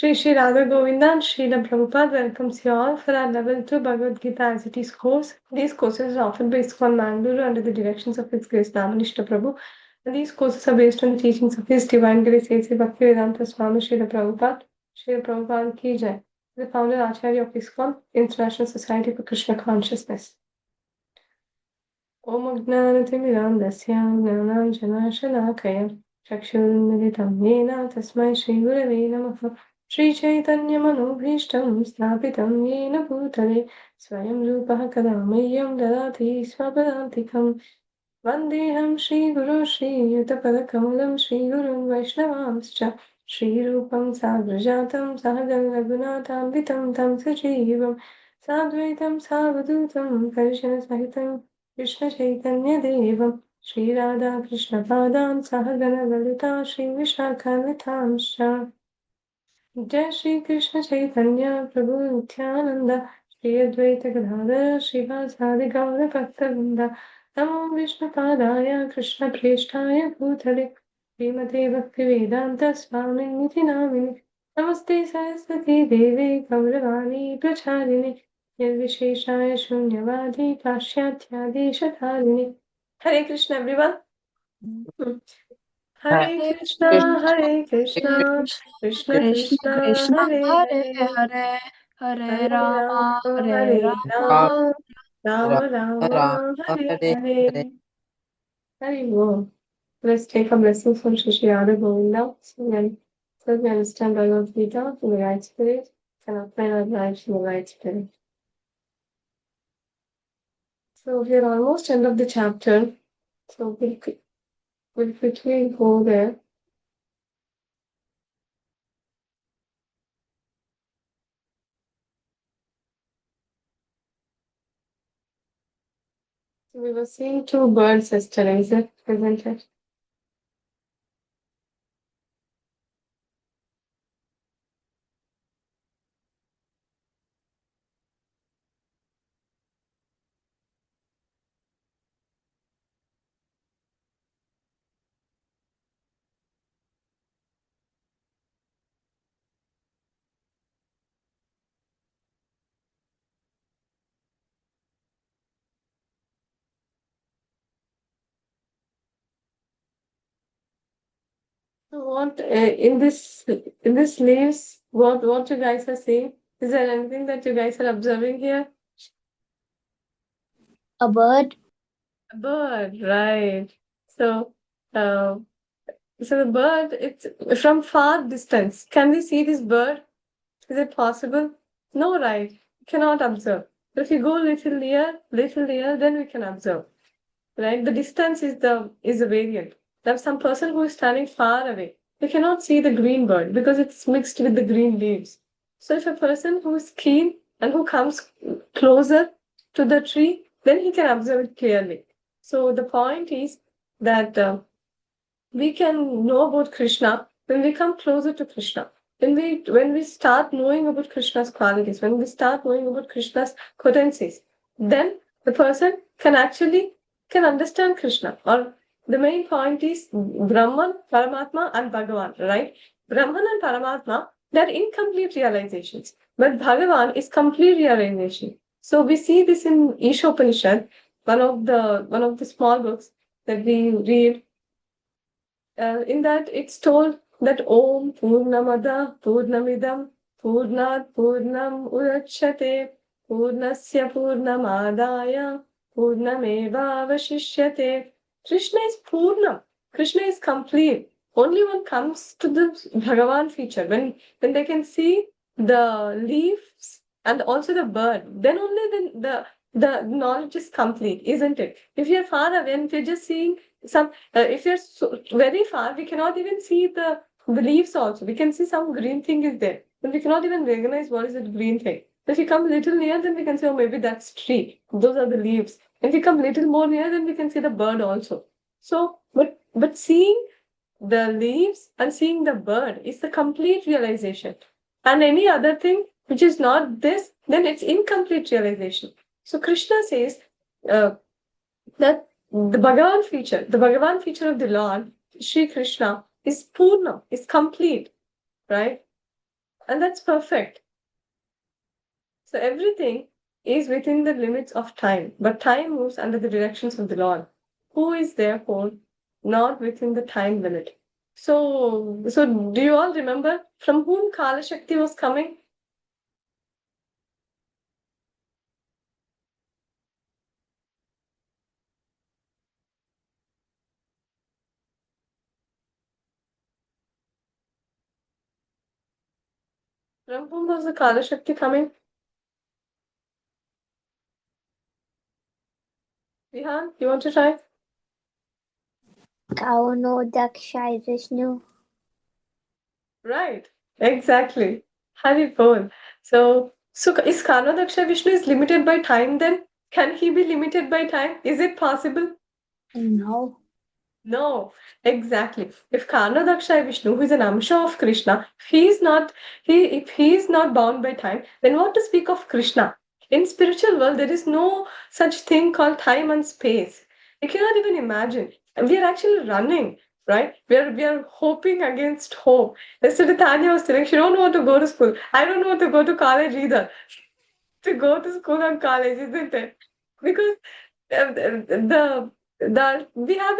Shri Radha Govinda and Srila Prabhupada welcomes you all for our Level 2 Bhagavad Gita as it is course. These courses are offered by ISKCON Mangaluru under the directions of His Grace Namanishta Prabhu. And these courses are based on the teachings of His Divine Grace A.C. Bhaktivedanta Swami Srila Prabhupada. Srila Prabhupada Ki Jai. The founder Acharya of ISKCON, International Society for Krishna Consciousness. Om Ajnanatimirandasya Jnananjanashalakaya Chakshurmilitam Yena Tasmai Shri Gurave Namaha Shri Chaitanya Manobhishtam Sthapitam Yena Bhutale Swayam Rupaha Kadamayyam Dadati Swapadantikam Vandeham Shri Guru Shri Yutapadakamlam Shri Gurun Vaishnavamscha Shri Rupam Sagrajatam Sahagan Raghunatham Vitam Tam Sajivam Sadvaitam Savadutam Karishana Sahitam Krishna Chaitanya Devam Shri Radha Krishna Padam Sahagana Lalita Shri Vishakhanvitamscha Jai Shri Krishna Chaitanya Prabhu Nityananda Shri Advaita Gadadhara Srivasadi Gaura Bhaktavinda Namo Vishnu Padaya Krishna Preshtaya Bhutale Srimate Bhaktivedanta Swami Niti Namini Namaste Saraswati Devi Gauravani Pracharini Nirvisheshaya Shunyavadi Pashyathyadi Shatharini. Hare Krishna, everyone. Hare Krishna, Krishna Krishna, Hare Hare Rama, Hare Rama, Rama Rama, Hare Hare. Hare Bo. Let's take a blessing from Shri Radha Govinda. So we understand Bhagavad Gita in the right spirit and apply our lives in the right spirit. So we are almost end of the chapter. So we'll quickly go there. So we were seeing two birds yesterday, isn't it? So what in this leaves? What you guys are seeing? Is there anything that you guys are observing here? a bird. A bird, right? So, so the bird, it's from far distance. Can we see this bird? Is it possible? No, right? Cannot observe. But if you go little near, then we can observe. Right? The distance is the variant. There's some person who is standing far away. We cannot see the green bird because it's mixed with the green leaves. So if a person who is keen and who comes closer to the tree, then he can observe it clearly. So the point is that we can know about Krishna when we come closer to Krishna. When we start knowing about Krishna's qualities, when we start knowing about Krishna's potencies, then the person can understand Krishna. Or the main point is Brahman, Paramatma, and Bhagavan, right? Brahman and Paramatma, they're incomplete realizations, but Bhagavan is complete realization. So we see this in Ishopanishad, one of the small books that we read. In that it's told that Om Purnamada Purnamidam Purnat Purnam Urachyate Purnasya Purnamadaya Purnameva Vashishyate. Krishna is Purnam. Krishna is complete. Only one comes to the Bhagavan feature when they can see the leaves and also the bird. Then only the knowledge is complete, isn't it? If you're far away and if you're just seeing some if you're very far, we cannot even see the leaves also. We can see some green thing is there, but we cannot even recognize what is that green thing. If we come little near, then we can say, oh, maybe that's tree. Those are the leaves. If we come little more near, then we can see the bird also. So, but seeing the leaves and seeing the bird is the complete realization. And any other thing which is not this, then it's incomplete realization. So Krishna says that the Bhagavan feature of the Lord, Sri Krishna, is Purna, is complete, right? And that's perfect. So everything is within the limits of time, but time moves under the directions of the Lord, who is therefore not within the time limit. So do you all remember from whom Kala Shakti was coming? From whom was the Kala Shakti coming? Vihan, you want to try? Kauno Dakshai Vishnu. Right, exactly. Hari Bol. So is Kano Daksha Vishnu is limited by time then? Can he be limited by time? Is it possible? No. No, exactly. If Karna Daksha Vishnu, who is an Amsha of Krishna, if he is not bound by time, then what to speak of Krishna? In spiritual world, there is no such thing called time and space. You cannot even imagine. We are actually running, right? We are hoping against hope. Yesterday, Tanya was saying she don't want to go to school. I don't want to go to college either. To go to school and college, isn't it? Because the we have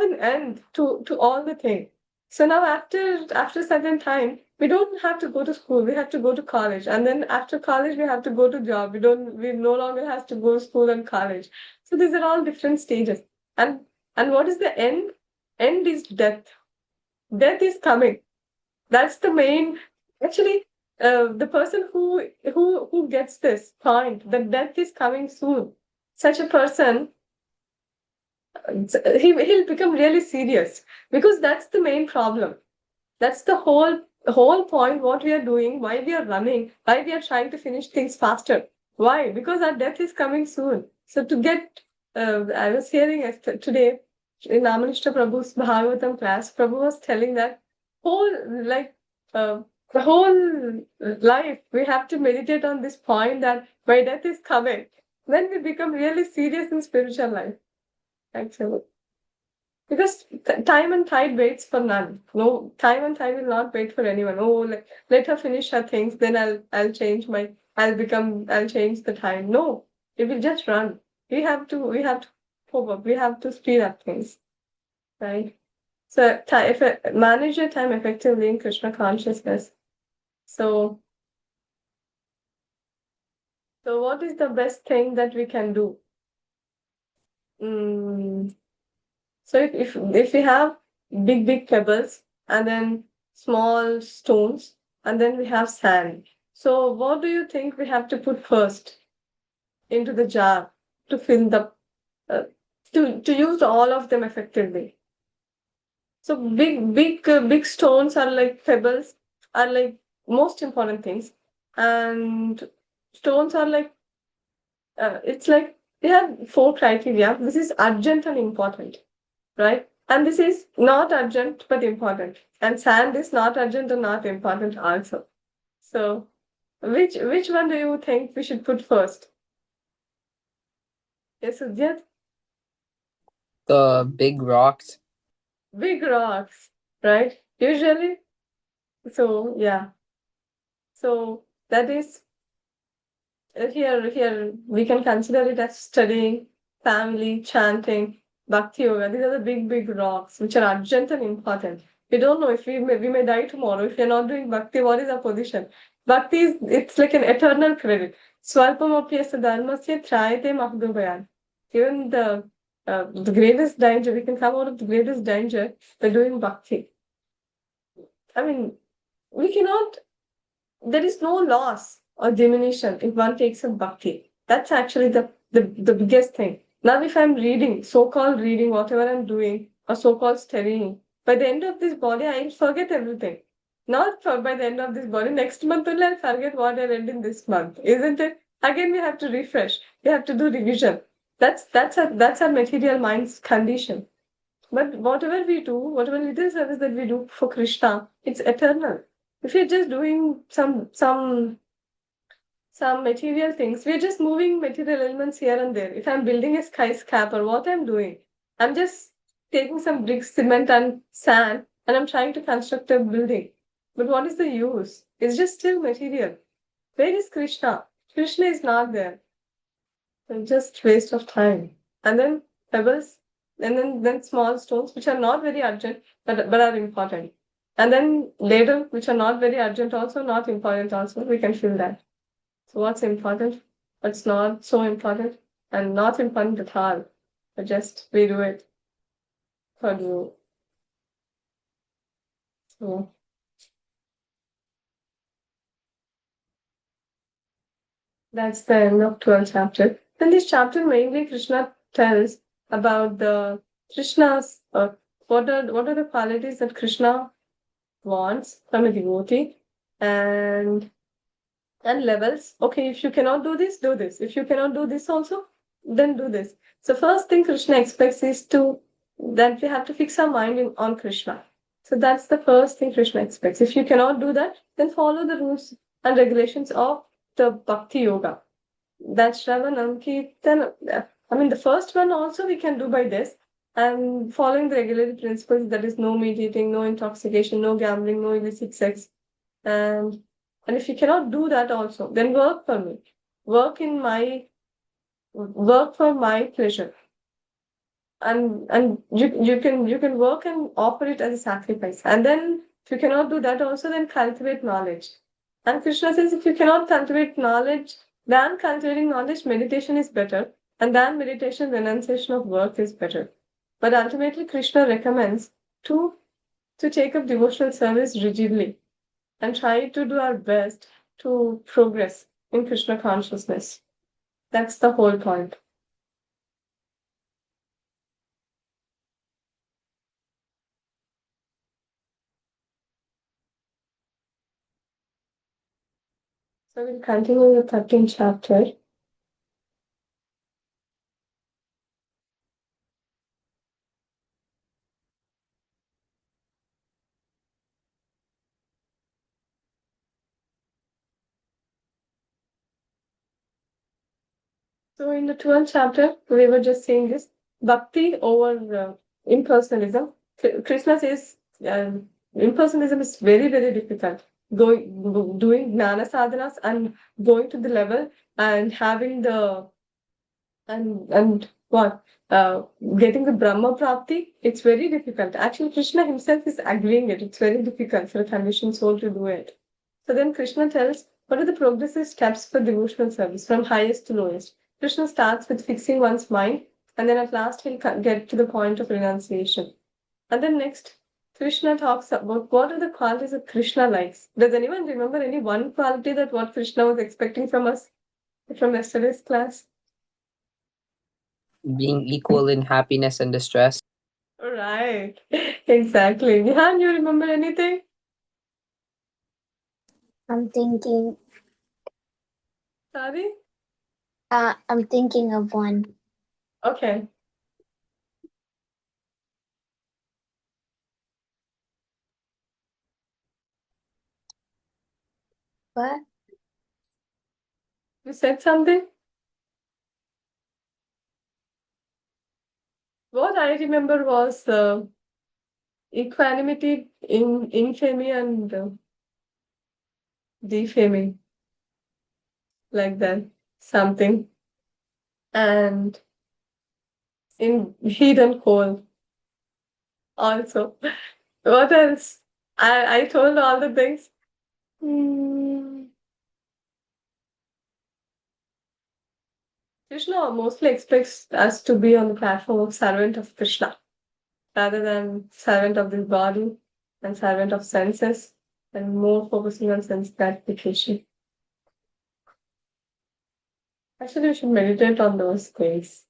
an end to all the thing. So now after certain time, we don't have to go to school. We have to go to college, and then after college, we have to go to job. We no longer have to go to school and college. So these are all different stages. And and what is the end? End is death. Death is coming. That's the main. Actually, the person who gets this point that death is coming soon, such a person, he'll become really serious because that's the main problem. That's the whole point. What we are doing, why we are running, why we are trying to finish things faster. Why? Because our death is coming soon. So to get, I was hearing today in Amanishta Prabhu's Bhagavatam class, Prabhu was telling that whole like uh, the whole life we have to meditate on this point that my death is coming. Then we become really serious in spiritual life. Actually. Because time and tide waits for none. No, time and tide will not wait for anyone. Oh, let her finish her things, then I'll change the time. No, it will just run. We have to cope up. We have to speed up things, right? So if manage your time effectively in Krishna consciousness. So, so what is the best thing that we can do? Mm, So if we have big pebbles and then small stones and then we have sand. So what do you think we have to put first into the jar to fill the uh, to use all of them effectively? So big stones are like pebbles are like most important things, and stones are like it's like we have four criteria. This is urgent and important, right? And this is not urgent but important. And sand is not urgent and not important also. So which one do you think we should put first? Yes, Udyat? The big rocks. Big rocks, right? Usually. So yeah. So that is here we can consider it as studying, family, chanting, bhakti yoga. These are the big rocks which are urgent and important. We don't know if we may die tomorrow. If you're not doing bhakti, what is our position? Bhakti is it's like an eternal credit. Swalpamapyasa dharmasya trayate mahdubayan. Even the greatest danger, we can come out of the greatest danger by doing bhakti. I mean, we cannot there is no loss or diminution if one takes up bhakti. That's actually the biggest thing. Now, if I'm reading, so-called reading, whatever I'm doing, or so-called studying, by the end of this body, I'll forget everything. Not for by the end of this body, next month only I'll forget what I read in this month, isn't it? Again, we have to refresh. We have to do revision. That's a material mind's condition. But whatever we do, whatever little service that we do for Krishna, it's eternal. If you're just doing some material things, we're just moving material elements here and there. If I'm building a skyscraper, what I'm doing, I'm just taking some bricks, cement, and sand, and I'm trying to construct a building. But what is the use? It's just still material. Where is Krishna? Krishna is not there. It's just waste of time. And then pebbles, and then small stones which are not very urgent but are important. And then ladle which are not very urgent also, not important also. We can fill that. So what's important? What's not so important? And not important at all. But just we do it for you. So that's the end of 12th chapter. In this chapter, mainly Krishna tells about the Krishna's what are the qualities that Krishna wants from a devotee, and levels. Okay, if you cannot do this, do this. If you cannot do this also, then do this. So first thing Krishna expects is that we have to fix our mind on Krishna. So that's the first thing Krishna expects. If you cannot do that, then follow the rules and regulations of the Bhakti Yoga. That's Shravanam Kirtan. I mean, the first one also we can do by this. And following the regulatory principles, that is no meat eating, no intoxication, no gambling, no illicit sex. And if you cannot do that also, then work for me. Work in my work for my pleasure. And you can work and offer it as a sacrifice. And then if you cannot do that also, then cultivate knowledge. And Krishna says if you cannot cultivate knowledge, then cultivating knowledge, meditation is better. And then meditation, renunciation of work is better. But ultimately Krishna recommends to take up devotional service rigidly and try to do our best to progress in Krishna consciousness. That's the whole point. So we'll continue the 13th chapter. So in the 12th chapter, we were just saying this bhakti over impersonalism. Krishna says impersonalism is very, very difficult. Doing gnana sadhanas and going to the level and having the and what getting the Brahma Prapti, it's very difficult. Actually, Krishna himself is agreeing it. It's very difficult for a conditioned soul to do it. So then Krishna tells what are the progressive steps for devotional service from highest to lowest. Krishna starts with fixing one's mind, and then at last he'll get to the point of renunciation. And then next, Krishna talks about what are the qualities that Krishna likes. Does anyone remember any one quality that what Krishna was expecting from us from yesterday's class? Being equal in happiness and distress. Right, exactly. Nihan, you remember anything? I'm thinking. Sorry? I'm thinking of one. Okay. What? You said something? What I remember was equanimity in infamy and defaming, like that, something. And in heat and cold also. What else? I told all the things. Hmm. Krishna mostly expects us to be on the platform of servant of Krishna rather than servant of this body and servant of senses, and more focusing on sense gratification. Actually, we should meditate on those things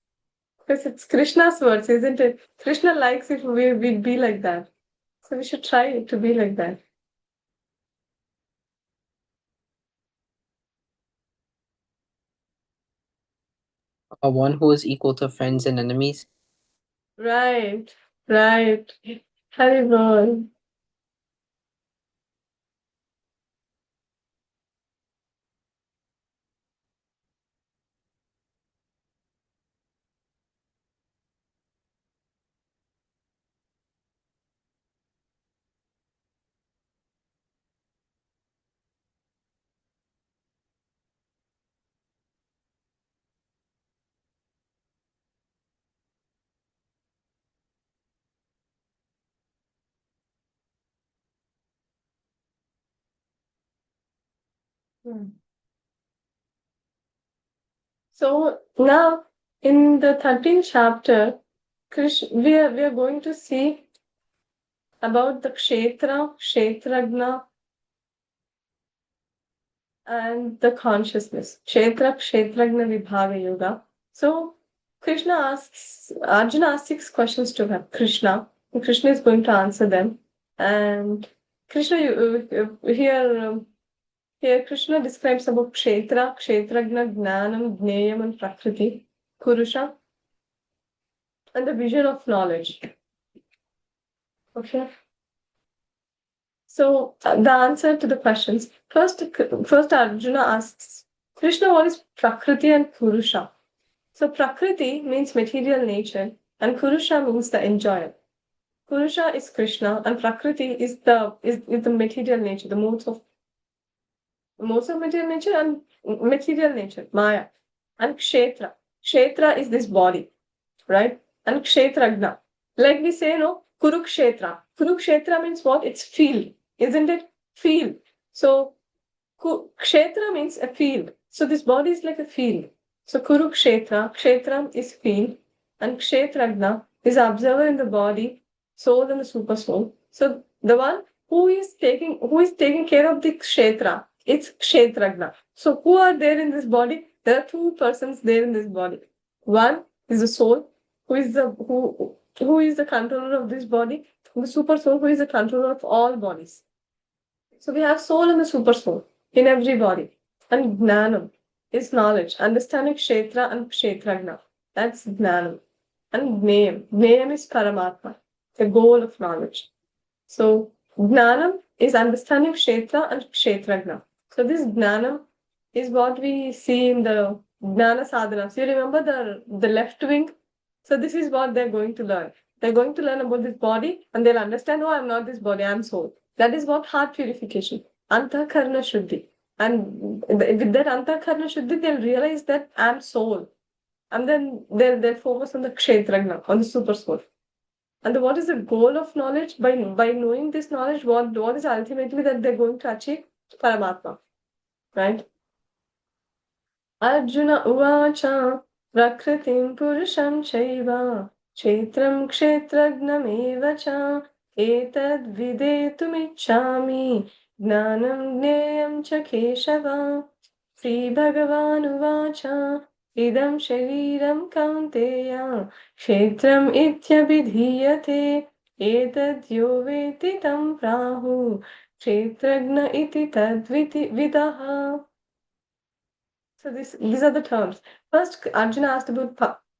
because it's Krishna's words, isn't it? Krishna likes if we be like that. So we should try to be like that. One who is equal to friends and enemies. Right, right. Haribol. Hmm. So now in the 13th chapter, we are going to see about the kshetra, kshetragna, and the consciousness. Kshetra, kshetragna vibhaga yoga. So Arjuna asks 6 questions to him, Krishna, and Krishna is going to answer them. And Krishna, here Krishna describes about kshetra, kshetragna, gnanam, gneyam, and prakriti, purusha, and the vision of knowledge. Okay. So the answer to the questions. First Arjuna asks Krishna, what is prakriti and purusha? So prakriti means material nature, and purusha means the enjoyer. Purusha is Krishna, and prakriti is the material nature, the modes of material nature and material nature, Maya. And kshetra. Kshetra is this body, right? And kshetragna. Like we say, no, Kurukshetra. Kurukshetra means what? It's field, isn't it? Field. So kshetra means a field. So this body is like a field. So Kurukshetra, kshetra is field, and kshetragna is observer in the body, soul and the super soul. So the one who is taking care of the kshetra, it's kshetragna. So who are there in this body? There are 2 persons there in this body. One is the soul, who is the controller of this body, the super soul, who is the controller of all bodies. So we have soul and the super soul in every body. And gnanam is knowledge, understanding kshetra and kshetragna. That's gnanam. And gneyam is paramatma, the goal of knowledge. So gnanam is understanding kshetra and kshetragna. So this gnanam is what we see in the gnana sadhana. So you remember the left wing? So this is what they're going to learn. They're going to learn about this body and they'll understand, oh, I'm not this body, I'm soul. That is what heart purification. Antakarna Shuddhi. And with that Antakarna Shuddhi, they'll realize that I'm soul. And then they'll focus on the kshetragna, on the super soul. And what is the goal of knowledge? By knowing this knowledge, what is ultimately that they're going to achieve? Paramatma. Right? Arjuna Uvacha Prakritim Purusham Chaiva Kshetram Kshetragnameva Cha Etad Videtumicchami Gnanam Gneyam Cha Keshava Sri Bhagavan Uvacha Idam Shariram Kaunteya Kshetram Ityabhidhiyate Etad Yo Veti Tam Prahu Kshetragna Iti Tadviti Vidaha. So these are the terms. First, Arjuna asked about Prakriti,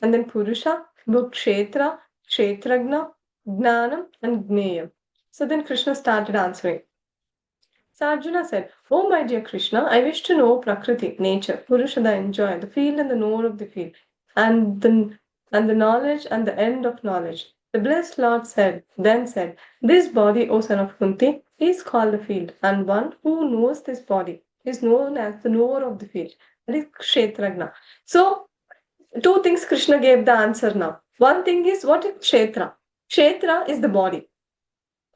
and then Purusha, about Kshetra, Kshetragna, Gnanam, and Gneyam. So then Krishna started answering. So Arjuna said, oh my dear Krishna, I wish to know Prakriti, nature, Purusha, the enjoyer, the field and the knower of the field, and the knowledge and the end of knowledge. The blessed Lord then said, this body, O son of Kunti, is called the field, and one who knows this body is known as the knower of the field. That is Kshetragna. So 2 things Krishna gave the answer now. One thing is, what is Kshetra? Kshetra is the body,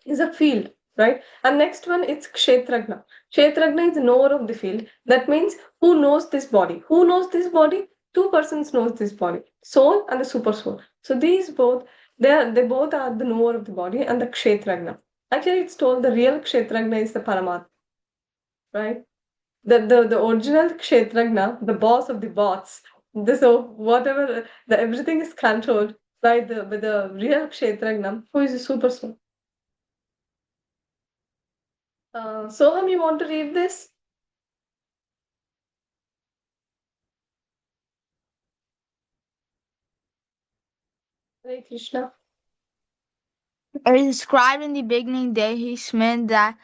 is a field, right? And next one, it's Kshetragna. Kshetragna is the knower of the field. That means who knows this body? Who knows this body? 2 persons knows this body, soul and the super soul. So these both, they both are the knower of the body and the Kshetragna. Actually, it's told the real Kshetragna is the Paramatma, right? The original Kshetragna, the boss of the bots. So whatever, everything is controlled by the real Kshetragna, who is the super soul. Soham, you want to read this? Hare Krishna. It is described in the beginning that he meant that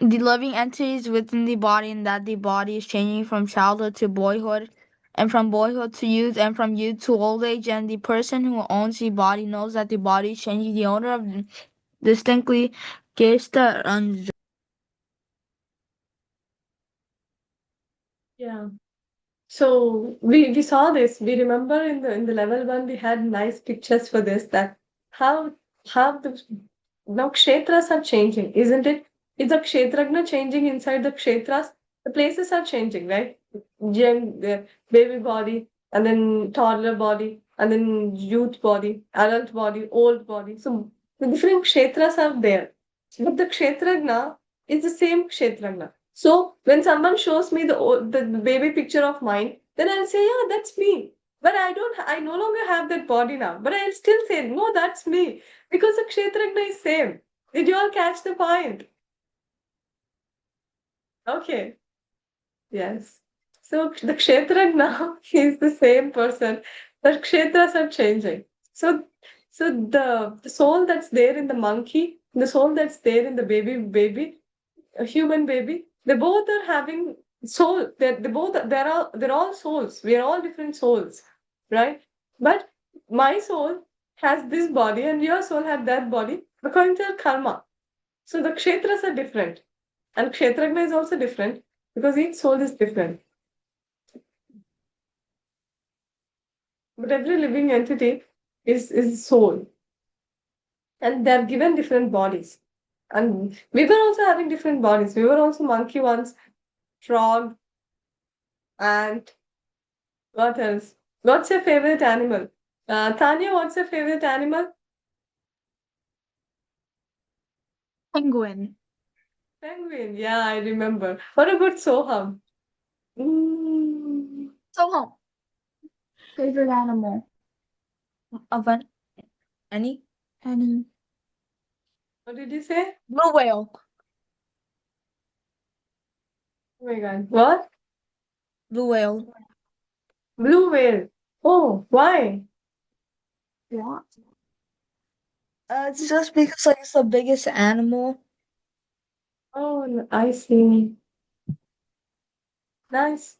the living entity is within the body and that the body is changing from childhood to boyhood and from boyhood to youth and from youth to old age, and the person who owns the body knows that the body is changing. The owner of distinctly gets the Yeah. So we saw this. We remember in the level 1 we had nice pictures for this, that how the now kshetras are changing, isn't it? Is the Kshetragna changing inside the Kshetras? The places are changing, right? Young, baby body, and then toddler body, and then youth body, adult body, old body. So the different Kshetras are there. But the Kshetragna is the same Kshetragna. So when someone shows me the baby picture of mine, then I'll say, yeah, that's me. But I no longer have that body now. But I'll still say, no, that's me. Because the Kshetragna is same. Did you all catch the point? Okay. Yes. So the Kshetragna now is the same person. The Kshetras are changing. So the soul that's there in the monkey, the soul that's there in the baby, a human baby, they both are having soul. They're all souls. We are all different souls, right? But my soul has this body and your soul has that body according to your karma. So the kshetras are different. And kshetragna is also different because each soul is different. But every living entity is soul. And they're given different bodies. And we were also having different bodies. We were also monkey once, frog, ant. What else? What's your favorite animal? Tanya, what's your favorite animal? Penguin. Penguin. Yeah, I remember. What about Soham? Mm, So, favorite animal of any? Any. what did you say? Blue whale. Oh my God. What? Blue whale. Blue whale. Oh, why? What? It's just because like it's the biggest animal. Oh, I see. Nice.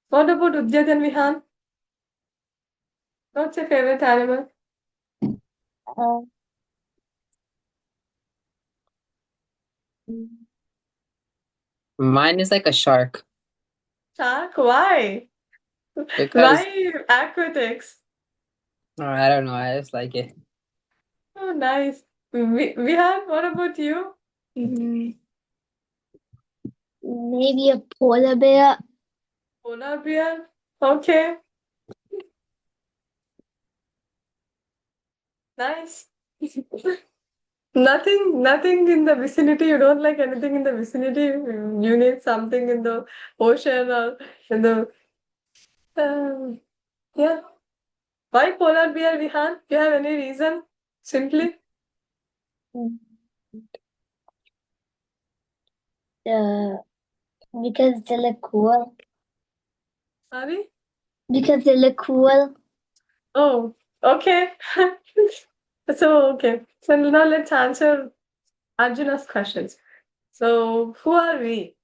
What about Udyat and Vihan? What's your favorite animal? Um, Mine is like a shark Shark? Why? because Why aquatics? I don't know. I just like it. Oh, nice. Vihan, what about you? Mm, maybe a polar bear. Polar bear? Okay, nice. Nothing in the vicinity. You don't like anything in the vicinity. You need something in the ocean or in the. Yeah. Why polar bear, Vihan? Do you have any reason? Simply? Uh, because they look cool. Sorry? Because they look cool. Oh, okay. So, okay. So now let's answer Arjuna's questions. So, who are we?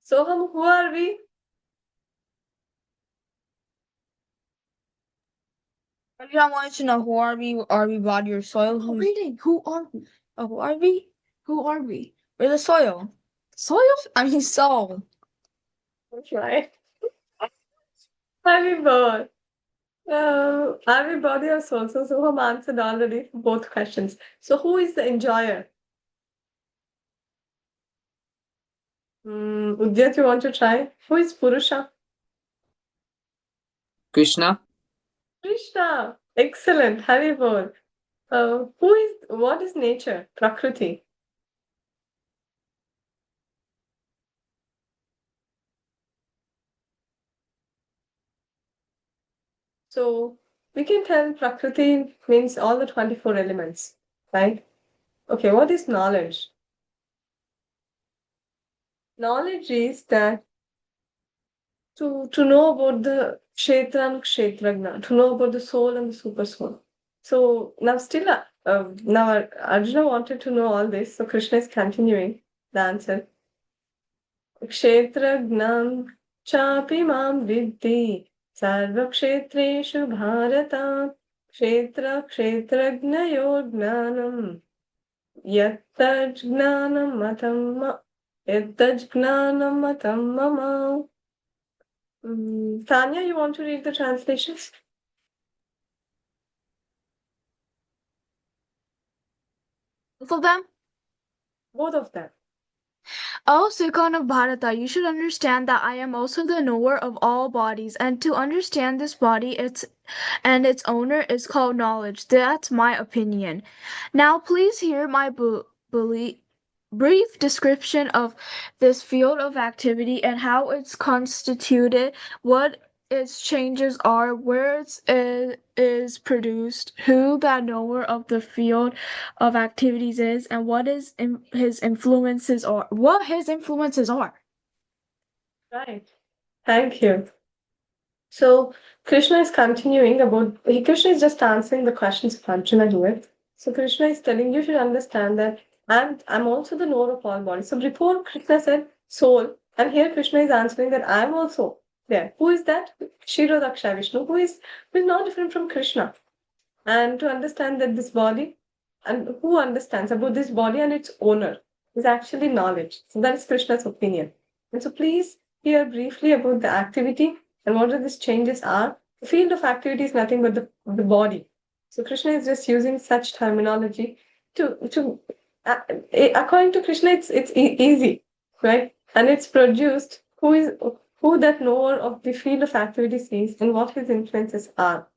Soham, who are we? I wanted to know who are we? Are we body or soil? Who's reading? Who are we? Oh, who are we? Who are we? We're the soil. Soil? I mean soul. Right. Are we both? Are we body or soul? So, Soham answered already for both questions. So, who is the enjoyer? Udyat, you want to try? Who is Purusha? Krishna, Krishna. Excellent. Haribol. What is nature? Prakriti. So we can tell Prakriti means all the 24 elements, right? Okay, what is knowledge? Knowledge is that to know about the Kshetra and Kshetragna, to know about the soul and the super soul. So now Arjuna wanted to know all this, so Krishna is continuing the answer. क्षेत्रज्ञां चापि मां विद्धि सर्वक्षेत्रेषु भारत क्षेत्रज्ञयोर् ज्ञानं यत्तज्ज्ञानं मतं मम. Tanya, you want to read the translations? Both of them? Both of them. O Sikon of Bharata, you should understand that I am also the knower of all bodies, and to understand this body, its owner is called knowledge. That's my opinion. Now, please hear my brief description of this field of activity and how it's constituted, what its changes are, where it is produced, who that knower of the field of activities is, and what his influences are. What his influences are. Right. Thank you. So Krishna is continuing about Krishna is just answering the questions of Arjuna here. So Krishna is telling you should understand that I'm also the knower of all bodies. So before Krishna said soul, and here Krishna is answering that I'm also there. Who is that? Kshirodaksha Vishnu, who is not different from Krishna. And to understand that this body, and who understands about this body and its owner, is actually knowledge. So that is Krishna's opinion. And so please hear briefly about the activity and what are these changes are. The field of activity is nothing but the body. So Krishna is just using such terminology to according to Krishna, it's easy, right? And it's produced who that knower of the field of activities is and what his influences are.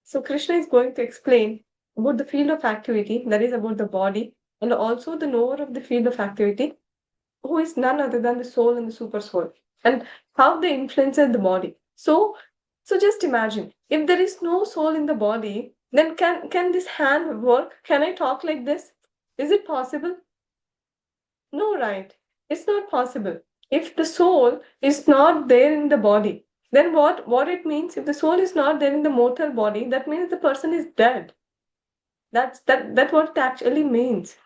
So Krishna is going to explain about the field of activity, that is about the body, and also the knower of the field of activity, who is none other than the soul and the super soul, and how they influence the body. So just imagine if there is no soul in the body, then can this hand work? Can I talk like this? Is it possible? No, right? It's not possible. If the soul is not there in the body, then what it means? If the soul is not there in the mortal body, that means the person is dead. That's what it actually means.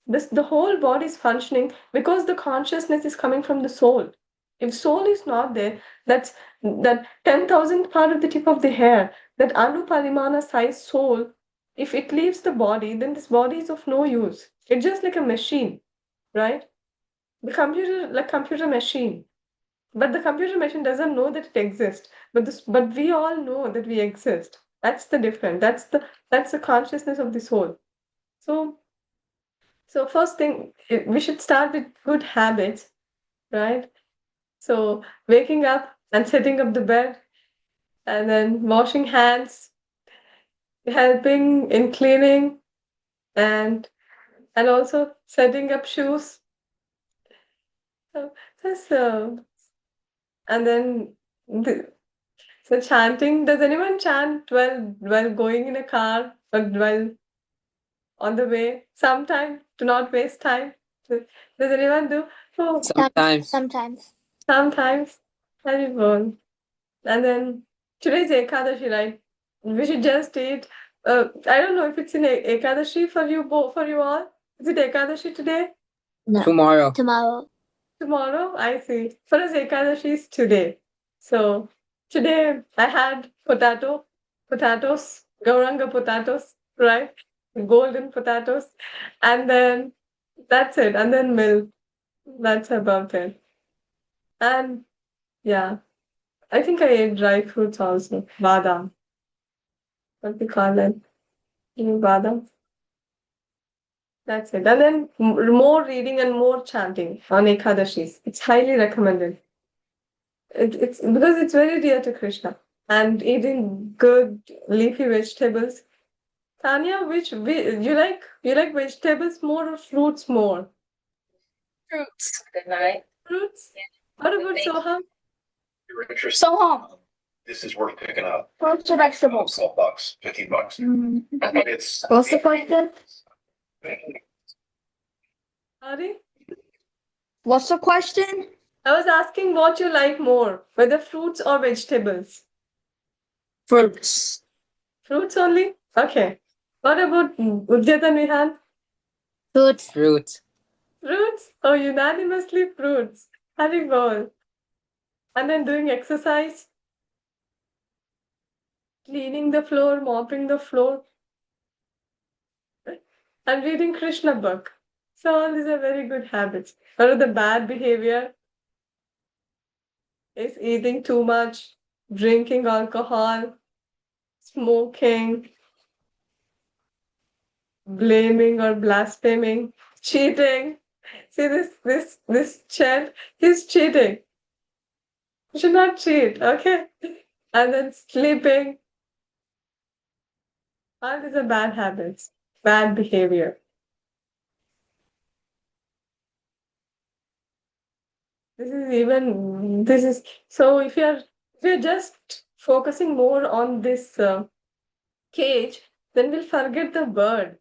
The whole body is functioning because the consciousness is coming from the soul. If soul is not there, that 10,000th part of the tip of the hair, that anupalimana size soul, if it leaves the body, then this body is of no use. It's just like a machine, right? The computer, like computer machine. But the computer machine doesn't know that it exists. But we all know that we exist. That's the difference. That's the consciousness of the soul. So first thing, we should start with good habits, right? So waking up and setting up the bed, and then washing hands, helping in cleaning, and also setting up shoes. So that's and then so chanting. Does anyone chant while going in a car or while on the way? Sometime to not waste time. Does anyone do? Oh, Sometimes. Sometimes. sometimes. Everyone. And then today's Ekadashi, right? We should just eat. I don't know if it's in Ekadashi for you both, for you all. Is it Ekadashi today? No. Tomorrow. Tomorrow. Tomorrow, I see. For us, Ekadashi is today. So today I had potatoes, Gauranga potatoes, right? Golden potatoes, and then that's it. And then milk. That's about it. And yeah, I think I ate dry fruits also. Badam. What we call it? Badam. That's it. And then more reading and more chanting on Ekadashis. It's highly recommended. It's because it's very dear to Krishna. And eating good leafy vegetables. Tanya, you like vegetables more or fruits more? Fruits. Good night. Fruits? What about Soham? You're interested. So home. This is worth picking up. Fruits or vegetables? $12, $15. It's What's the question? Ari? What's the question? I was asking what you like more, whether fruits or vegetables. Fruits. Fruits only? Okay. What about Ujjat and Vihan? Fruits. Fruit. Fruits? Oh, unanimously fruits. Having both. And then doing exercise, cleaning the floor, mopping the floor, and reading Krishna book. So all these are very good habits. What are the bad behavior? Is eating too much, drinking alcohol, smoking, blaming or blaspheming, cheating. See this child, he's cheating. You should not cheat, okay? And then sleeping. All these are bad habits, bad behavior. This is so if you're just focusing more on this cage, then we'll forget the bird.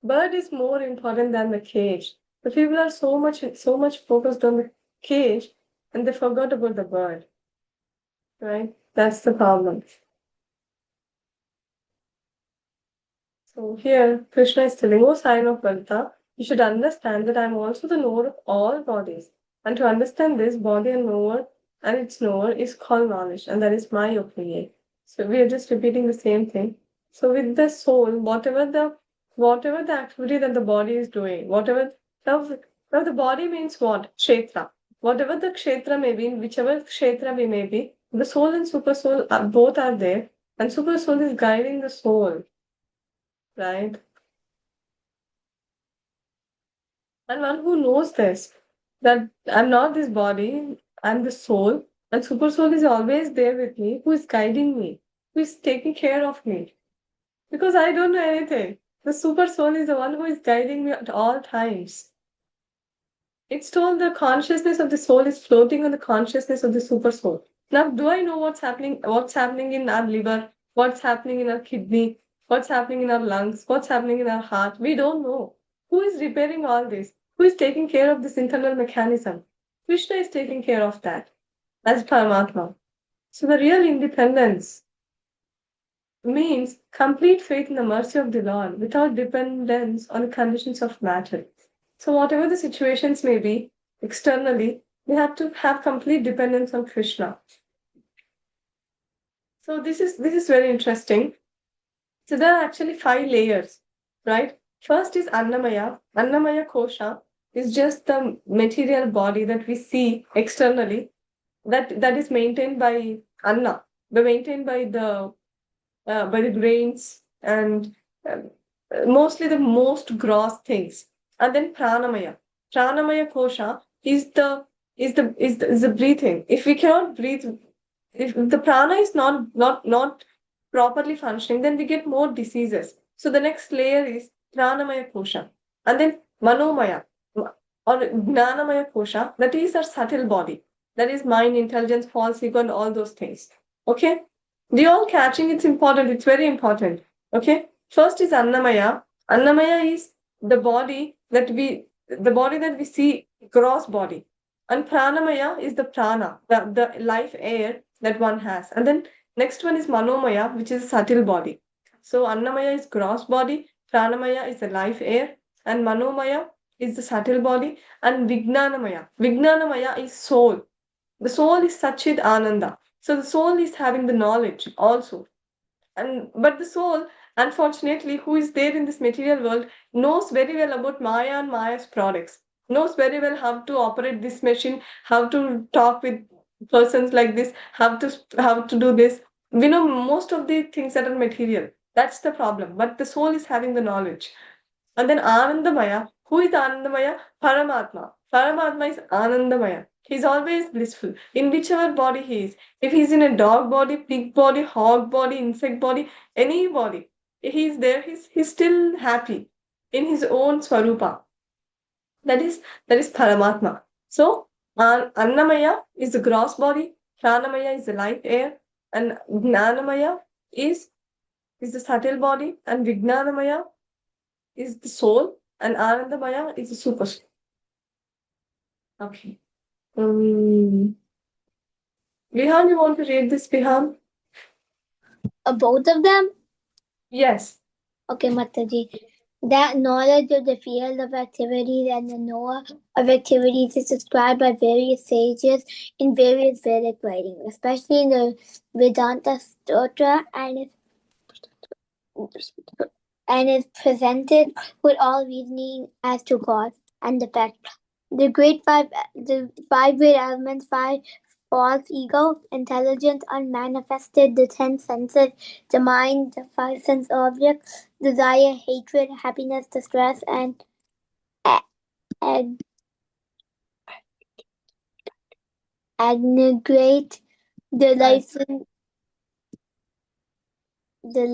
Bird is more important than the cage. The people are so much focused on the cage and they forgot about the bird. Right? That's the problem. So here Krishna is telling, oh sign of Balta, you should understand that I am also the knower of all bodies. And to understand this, body and knower and its knower is called knowledge, and that is my opinion. So we are just repeating the same thing. So with the soul, whatever the activity that the body is doing, now the body means what? Kshetra. Whatever the kshetra may be, whichever kshetra we may be, the soul and super soul both are there, and super soul is guiding the soul, right? And one who knows this, that I'm not this body, I'm the soul, and super soul is always there with me, who is guiding me, who is taking care of me. Because I don't know anything. The super soul is the one who is guiding me at all times. It's told the consciousness of the soul is floating on the consciousness of the super soul. Now, do I know what's happening in our liver, what's happening in our kidney, what's happening in our lungs, what's happening in our heart? We don't know. Who is repairing all this? Who is taking care of this internal mechanism? Krishna is taking care of that as Paramatma. So the real independence means complete faith in the mercy of the Lord without dependence on the conditions of matter. So whatever the situations may be externally, we have to have complete dependence on Krishna. So this is very interesting. So there are actually 5 layers, right? First is Annamaya. Annamaya Kosha is just the material body that we see externally, that is maintained by Anna, maintained by the grains and um, mostly the most gross things. And then Pranamaya. Pranamaya Kosha is the breathing. If we cannot breathe, if the prana is not properly functioning, then we get more diseases. So the next layer is Pranamaya Kosha. And then Manomaya or Gnanamaya Kosha, that is our subtle body. That is mind, intelligence, false ego, and all those things. Okay? The all catching, it's important, it's very important. Okay? First is Annamaya. Annamaya is the body that we see, gross body. And Pranamaya is the prana, the life air that one has. And then next one is Manomaya, which is subtle body. So Annamaya is gross body, Pranamaya is the life air, and Manomaya is the subtle body, and Vijnanamaya. Vijnanamaya is soul. The soul is Satchid Ananda. So the soul is having the knowledge also. But the soul, unfortunately, who is there in this material world, knows very well about Maya and Maya's products, knows very well how to operate this machine, how to talk with persons like this, how to do this. We know most of the things that are material. That's the problem. But the soul is having the knowledge. And then Anandamaya. Who is Anandamaya? Paramatma. Paramatma is Anandamaya. He's always blissful in whichever body he is. If he's in a dog body, pig body, hog body, insect body, any body, he's there, he's still happy in his own Swarupa. That is Paramatma. So Annamaya is the gross body, Pranamaya is the life air, and Gnanamaya is the subtle body, and Vijnanamaya is the soul, and Anandamaya is the super soul. Okay. Vihan, you want to read this, Vihan? Both of them? Yes. Okay, Mataji. That knowledge of the field of activities and the knower of activities is described by various sages in various Vedic writings, especially in the Vedanta Stotra, and is presented with all reasoning as to cause and effect. The five great elements, false ego, intelligence unmanifested, the 10 senses, the mind, the 5 sense objects, desire, hatred, happiness, distress, and aggregate the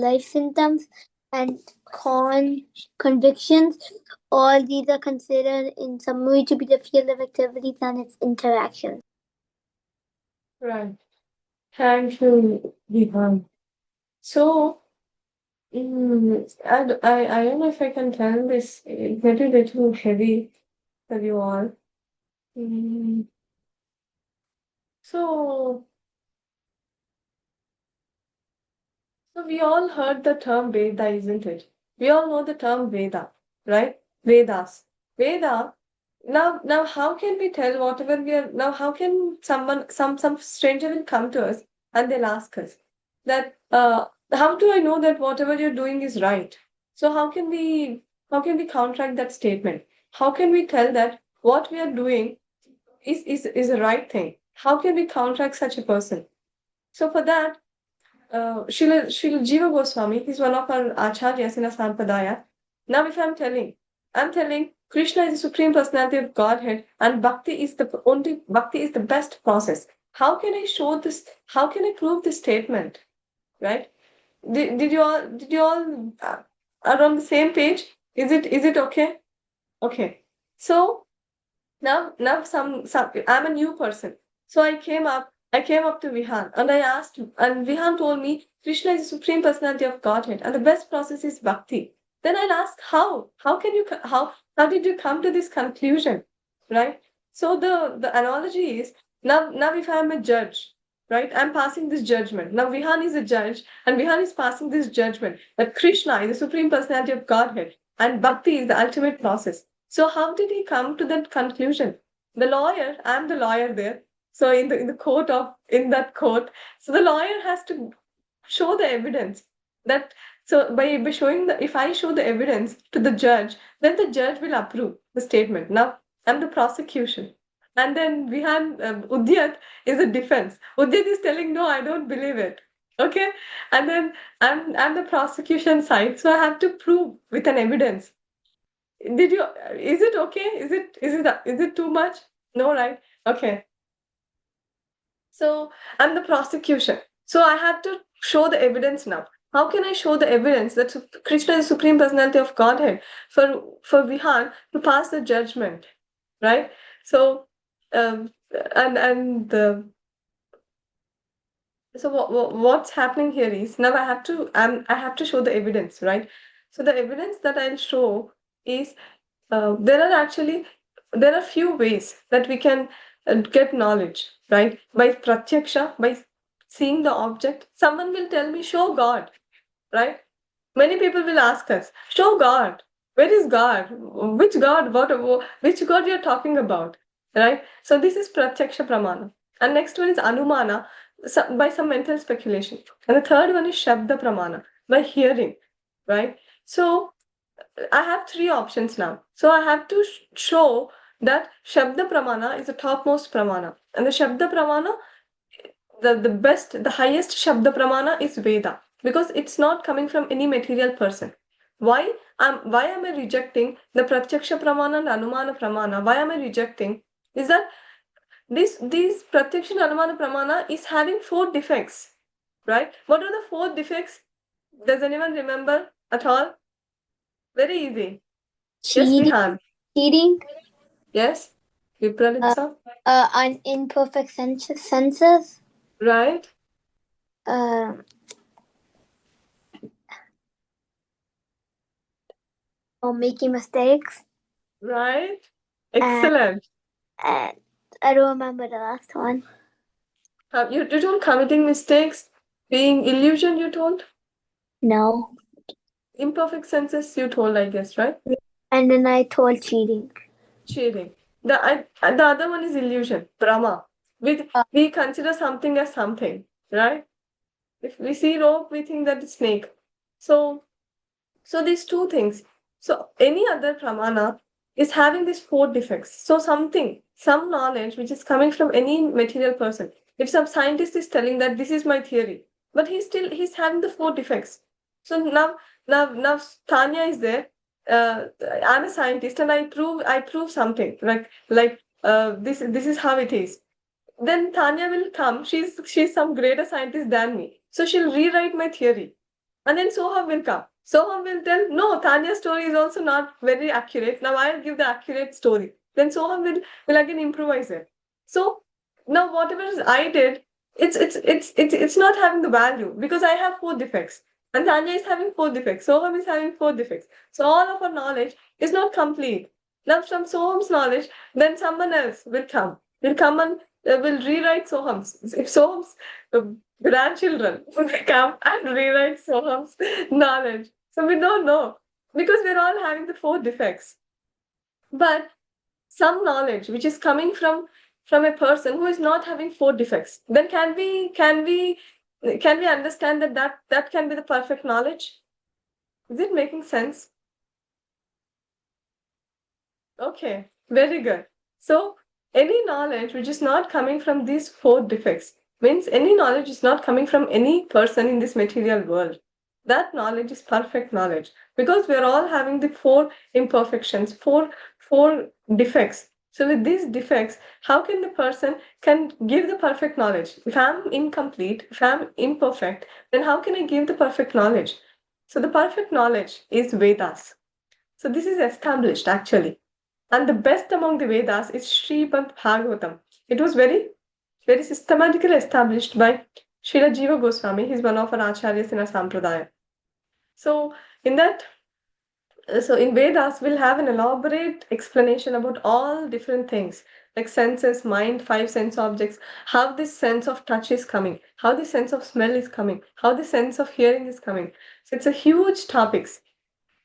life symptoms and convictions. All these are considered in summary to be the field of activities and its interactions. Right. Thank you, Vihan. So, I don't know if I can tell this. It's a little heavy for you all. Mm, so, so we all heard the term Veda, isn't it? We all know the term Veda, right? Vedas. Veda. Now, how can we tell whatever we are now? How can some stranger will come to us and they'll ask us that how do I know that whatever you're doing is right? So how can we counteract that statement? How can we tell that what we are doing is the right thing? How can we counteract such a person? So for that, Srila Jiva Goswami, he's one of our acharyas in a Sampadaya. Now, if I'm telling Krishna is the supreme personality of Godhead, and bhakti is the best process. How can I show this? How can I prove this statement? Right? Did you all are on the same page? Is it okay? Okay. So now some I'm a new person. So I came up to Vihan and I asked him, and Vihan told me Krishna is the supreme personality of Godhead and the best process is bhakti. Then I'll ask how can you how did you come to this conclusion? Right? So the analogy is now if I'm a judge, right? I'm passing this judgment. Now Vihan is a judge and Vihan is passing this judgment that Krishna is the supreme personality of Godhead and bhakti is the ultimate process. So how did he come to that conclusion? The lawyer, I'm the lawyer there. So in that court, so the lawyer has to show the evidence that so by showing the if I show the evidence to the judge, then the judge will approve the statement. Now I'm the prosecution. And then we have Udyat is a defense. Udyat is telling, no, I don't believe it. Okay. And then I'm the prosecution side. So I have to prove with an evidence. Is it okay? Is it too much? No, right? Okay. So I'm the prosecution. So I have to show the evidence now. How can I show the evidence that Krishna is the supreme personality of Godhead for Vihan to pass the judgment, right? So and the so what's happening here is now I have to show the evidence, right? So the evidence that I'll show is there are few ways that we can get knowledge, right? By pratyaksha, by seeing the object. Someone will tell me, show God, right? Many people will ask us, show God. Where is God? Which God? Which God you're talking about, right? So this is pratyaksha pramana. And next one is anumana, by some mental speculation. And the third one is shabda pramana, by hearing, right? So I have three options now. So I have to show that Shabda Pramana is the topmost Pramana. And the Shabda Pramana, the highest Shabda Pramana is Veda. Because it's not coming from any material person. Why am I rejecting the Pratyaksha Pramana and Anumana Pramana? Why am I rejecting? Is that these Pratyaksha and Anumana Pramana is having 4 defects. Right? What are the 4 defects? Does anyone remember at all? Very easy. Yes, Vihan. Cheating, Yes, Vipralitsa. imperfect senses, Right, or making mistakes. right. Excellent. And I don't remember the last one. You told committing mistakes, being illusion, you told? No. Imperfect senses, you told, I guess, right? And then I told cheating. Cheating. The other one is illusion, Brahma. We consider something as something, right? If we see rope, we think that it's snake. So these 2 things. So any other pramana is having these 4 defects. So some knowledge which is coming from any material person If some scientist is telling that this is my theory, but he's having the 4 defects. So now Tanya is there. I'm a scientist and I prove something like this is how it is. Then Tanya will come. She's some greater scientist than me. So she'll rewrite my theory. And then Soham will come. Soham will tell, no, Tanya's story is also not very accurate. Now I'll give the accurate story. Then Soham will again improvise it. So now whatever I did, it's not having the value because I have 4 defects. And Tanya is having 4 defects. Soham is having 4 defects. So all of our knowledge is not complete. Now from Soham's knowledge, then someone else will come and will rewrite Soham's. If Soham's grandchildren will come and rewrite Soham's knowledge. So we don't know because we're all having the 4 defects. But some knowledge which is coming from a person who is not having 4 defects, then can we understand that can be the perfect knowledge? Is it making sense? Okay, very good. So any knowledge which is not coming from these 4 defects means any knowledge is not coming from any person in this material world. That knowledge is perfect knowledge because we're all having the 4 imperfections, four defects. So with these defects, how can the person can give the perfect knowledge? If I'm incomplete, if I'm imperfect, then how can I give the perfect knowledge? So the perfect knowledge is Vedas. So this is established actually. And the best among the Vedas is Srimad Bhagavatam. It was very, very systematically established by Srila Jiva Goswami. He's one of our acharyas in our sampradaya. So in Vedas, we'll have an elaborate explanation about all different things like senses, mind, 5 sense objects, how this sense of touch is coming, how the sense of smell is coming, how the sense of hearing is coming. So it's a huge topics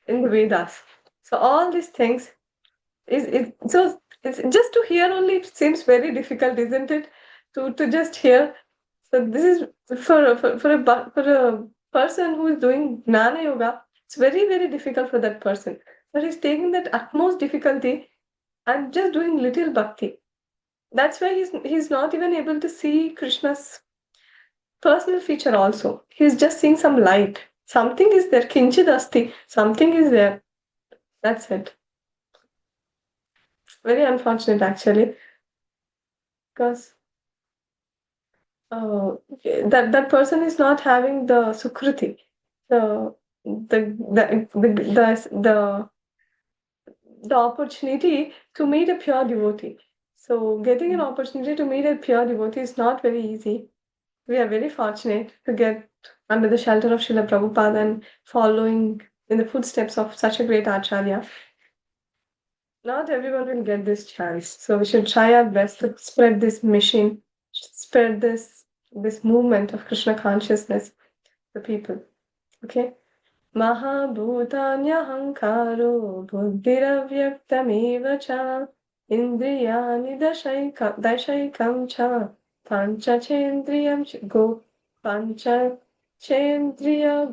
in the Vedas. So all these things so it's just to hear only it seems very difficult, isn't it? To just hear. So this is for a person who is doing Jnana Yoga, it's very, very difficult for that person. But he's taking that utmost difficulty and just doing little bhakti. That's why he's not even able to see Krishna's personal feature also. He's just seeing some light. Something is there, kinchid asti, something is there. That's it. Very unfortunate actually. Because that person is not having the sukruti, the opportunity to meet a pure devotee. So getting an opportunity to meet a pure devotee is not very easy. We are very fortunate to get under the shelter of Srila Prabhupada and following in the footsteps of such a great acharya. Not everyone will get this chance. So we should try our best to spread this mission, spread this movement of Krishna consciousness to people. Okay? Mahabhutanyahangkaro buddhiravyaktameva cha indriyani dashaikam cha pancachendriya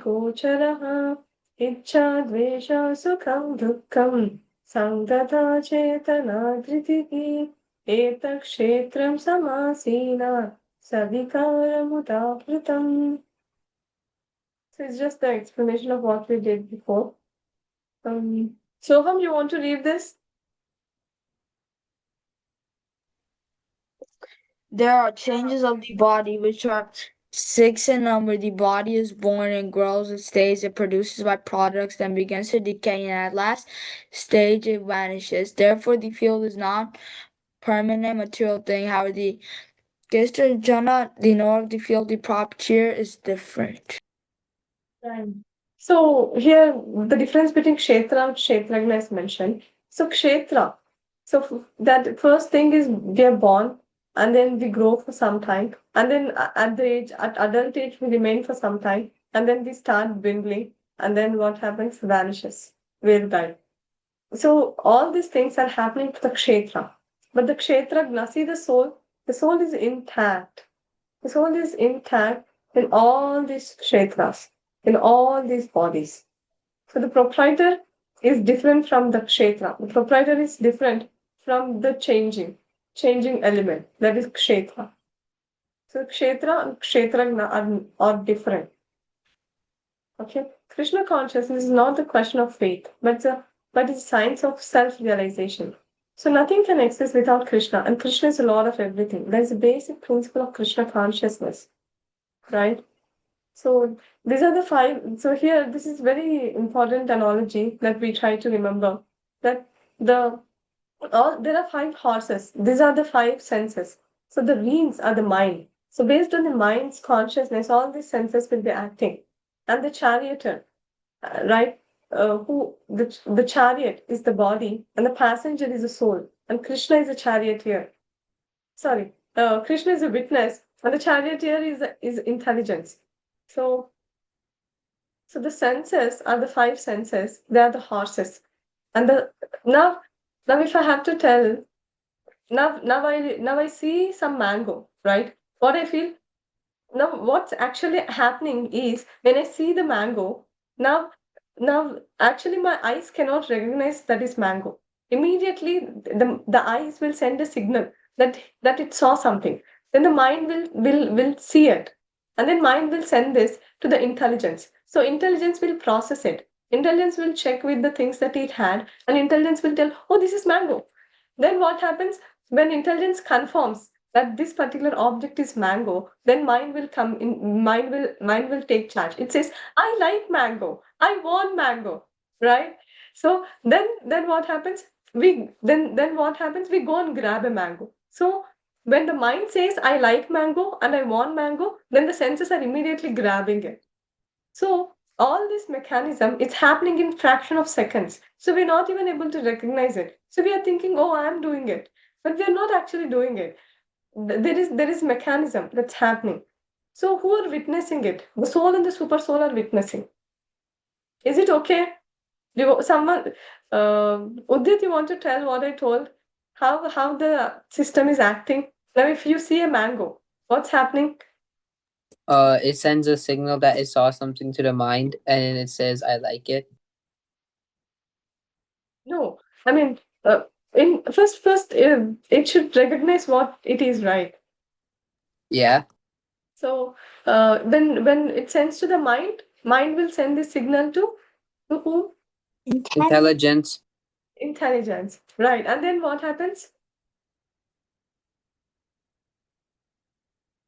gocharaha ichcha dvesha sukham dukkam Sangata chetana dhritihi etak kshetram samasina savikaramudapratam. So it's just the explanation of what we did before. Soham, you want to read this? There are changes of the body which are 6 in number. The body is born and grows and stays. It produces byproducts, then begins to decay, and at last stage it vanishes. Therefore, the field is not permanent material thing. However, the Gester Jana, the knower of the field, the property is different. Right. So here the difference between kshetra and kshetragna is mentioned. So kshetra, so that first thing is we are born and then we grow for some time, and then at adult age we remain for some time, and then we start dwindling, and then what happens? Vanishes. We'll die. So all these things are happening to the kshetra. But the kshetragna, see the soul is intact. The soul is intact in all these kshetras, in all these bodies. So the proprietor is different from the kshetra. The proprietor is different from the changing element, that is kshetra. So Kshetra and Kshetragna are different. Okay, Krishna consciousness is not the question of faith, but it's a science of self-realization. So nothing can exist without Krishna, and Krishna is the Lord of everything. That is the basic principle of Krishna consciousness, right? So these are the five. So here, this is very important analogy that we try to remember that there are five horses. These are the five senses. So the reins are the mind. So based on the mind's consciousness, all these senses will be acting. And the charioteer, right? Who the chariot is the body, and the passenger is the soul, and Krishna is a charioteer. Sorry, Krishna is a witness, and the charioteer is intelligence. So the senses are the five senses. They are the horses, and the now if I have to tell now I see some mango, right? What I feel now, what's actually happening is when I see the mango, now actually my eyes cannot recognize that is mango. Immediately the eyes will send a signal that it saw something. Then the mind will see it. And then mind will send this to the intelligence. So intelligence will process it. Intelligence will check with the things that it had, and intelligence will tell, oh, this is mango. Then what happens when intelligence confirms that this particular object is mango, then mind will come in, mind will take charge. It says, I like mango, I want mango, right? So then what happens? Then what happens? We go and grab a mango. So when the mind says, I like mango and I want mango, then the senses are immediately grabbing it. So all this mechanism, it's happening in fraction of seconds. So we're not even able to recognize it. So we are thinking, oh, I'm doing it. But we are not actually doing it. There is mechanism that's happening. So who are witnessing it? The soul and the super soul are witnessing. Is it okay? Someone, Udit, you want to tell what I told? How the system is acting? Now, if you see a mango, what's happening? It sends a signal that it saw something to the mind, and it says, "I like it." No, I mean, in first, it should recognize what it is, right? Yeah. So, when it sends to the mind will send the signal to whom? Intelligence. Intelligence, right? And then what happens?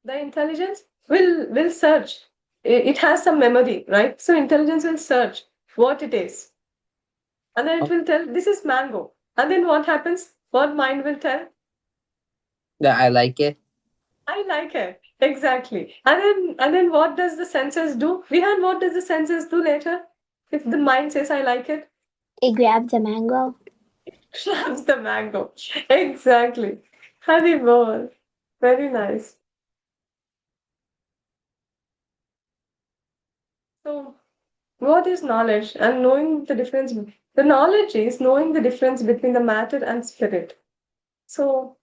The intelligence will search. It has some memory, right? So intelligence will search what it is, and then it will tell this is mango. And then what happens? What mind will tell? That I like it. I like it. Exactly. And then what does the senses do? Vihan, what does the senses do later? If the mind says I like it, It grabs the mango. grabs the mango. Exactly. Haribol. Very nice. So what is knowledge? And knowing the difference. The knowledge is knowing the difference between the matter and spirit. So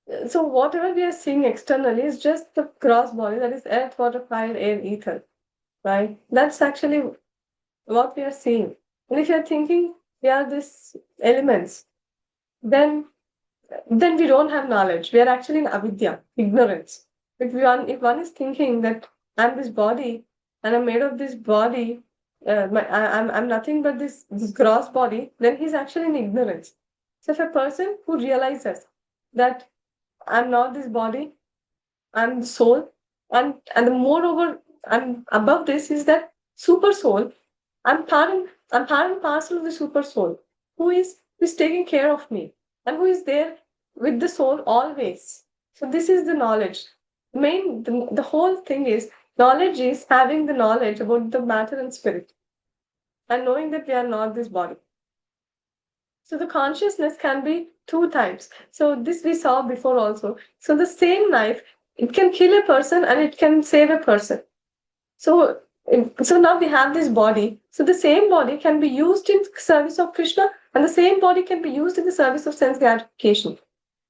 whatever we are seeing externally is just the gross body, that is earth, water, fire, air, ether, right? That's actually what we are seeing. And if you're thinking we are these elements, then we don't have knowledge. We are actually in avidya, ignorance. If one is thinking that I'm this body and I'm made of this body, I'm nothing but this gross body, then he's actually in ignorance. So if a person who realizes that I'm not this body, I'm the soul, and the moreover, and above this is that super soul. I'm part and parcel of the super soul who is taking care of me and who is there with the soul always. So this is the knowledge. The whole thing is knowledge is having the knowledge about the matter and spirit and knowing that we are not this body. So the consciousness can be two types. So this we saw before also. So the same knife, it can kill a person and it can save a person. So now we have this body. So the same body can be used in service of Krishna, and the same body can be used in the service of sense gratification.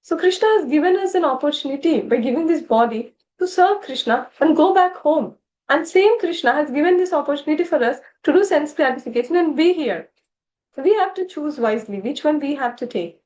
So Krishna has given us an opportunity by giving this body to serve Krishna and go back home. And same Krishna has given this opportunity for us to do sense gratification and be here. So we have to choose wisely which one we have to take.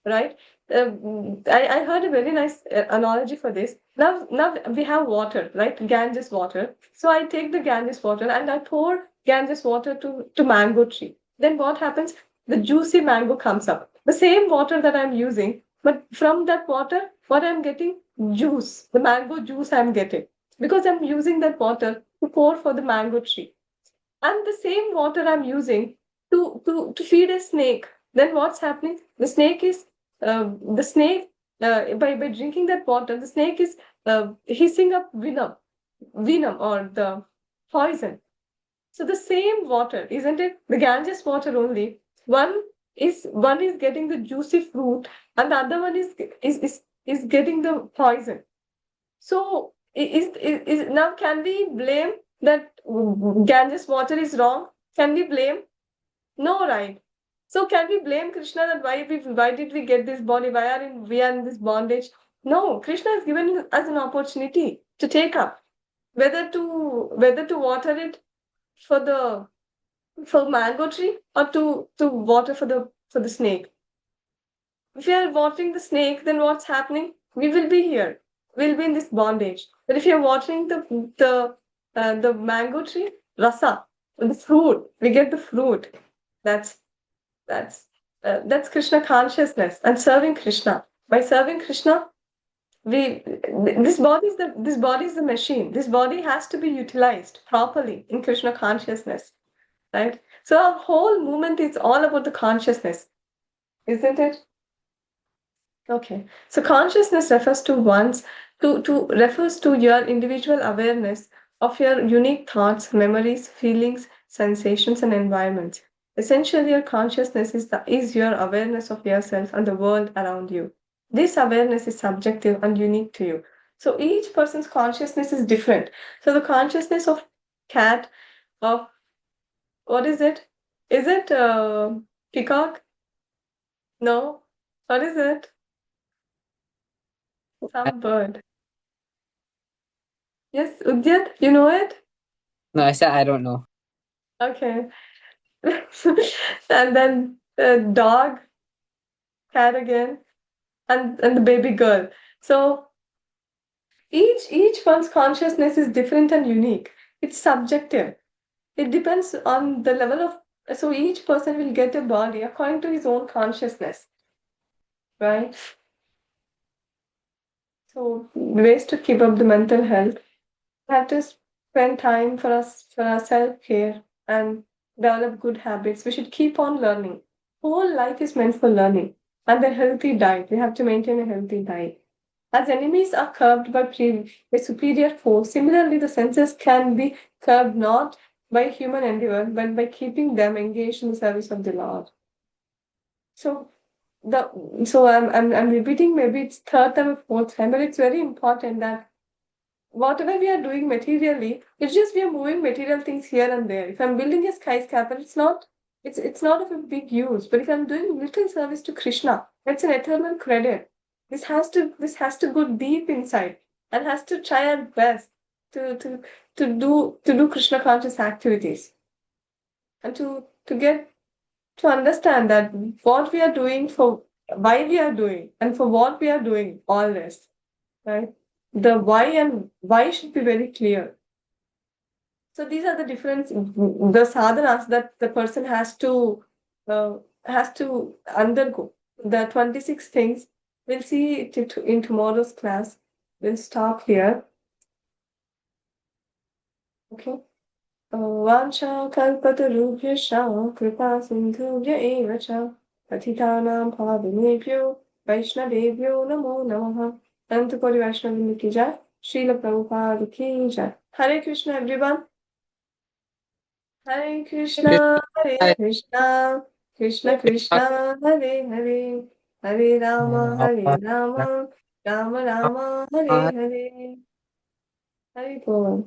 Right? I heard a very nice analogy for this. Now we have water, right? Ganges water. So I take the Ganges water and I pour Ganges water to mango tree. Then what happens? The juicy mango comes up. The same water that I'm using, but from that water, what I'm getting? Juice. The mango juice I'm getting. Because I'm using that water to pour for the mango tree. And the same water I'm using to feed a snake. Then what's happening? The snake by drinking that water, the snake is hissing up venom or the poison. So the same water, isn't it? The Ganges water only. One is getting the juicy fruit, and the other one is getting the poison. So is now can we blame that Ganges water is wrong? Can we blame? No, right? So can we blame Krishna that why did we get this body? We are in this bondage? No, Krishna has given us an opportunity to take up whether to water it for the for mango tree or to water for the snake. If we are watering the snake, then what's happening? We will be here. We'll be in this bondage. But if you're watering the mango tree, rasa, the fruit, we get the fruit. That's that's Krishna consciousness and serving Krishna. By serving Krishna, we this body is the machine. This body has to be utilized properly in Krishna consciousness, right? So our whole movement is all about the consciousness, isn't it? Okay, so consciousness refers to your individual awareness of your unique thoughts, memories, feelings, sensations, and environments. Essentially, your consciousness is your awareness of yourself and the world around you. This awareness is subjective and unique to you. So each person's consciousness is different. So the consciousness of cat, of what is it? Is it peacock? No. What is it? Some bird. Yes, Udyat, you know it? No, I said I don't know. Okay. And then dog, cat again, and the baby girl. So each one's consciousness is different and unique. It's subjective. It depends on the level of, so each person will get a body according to his own consciousness, right? So ways to keep up the mental health. We have to spend time for our self-care and develop good habits. We should keep on learning. Whole life is meant for learning. And a healthy diet. We have to maintain a healthy diet. As enemies are curbed by superior force, similarly the senses can be curbed not by human endeavor, but by keeping them engaged in the service of the Lord. So I'm repeating, maybe it's third time or fourth time, but it's very important that whatever we are doing materially, it's just we are moving material things here and there. If I'm building a skyscraper, it's not of a big use. But if I'm doing little service to Krishna, that's an eternal credit. This has to go deep inside and has to try our best to to to do Krishna conscious activities and to understand that what we are doing, for why we are doing, and for what we are doing all this, right? The why and why should be very clear. So these are the the sadhanas that the person uh, has to undergo. The 26 things. We'll see it in tomorrow's class. We'll stop here. Okay. वाञ्छाकल्पतरुभ्यश्च कृपा सिन्धुभ्य एव च पतितानां पावनेभ्यो वैष्णवेभ्यो नमो नमः। अनंतकोटि वैष्णव की जय। श्रील प्रभुपाद की जय। हरे कृष्ण एवरीवन। हरे कृष्णा हरे कृष्णा कृष्ण कृष्णा हरे हरे हरे राम राम राम हरे हरे हरे बोल।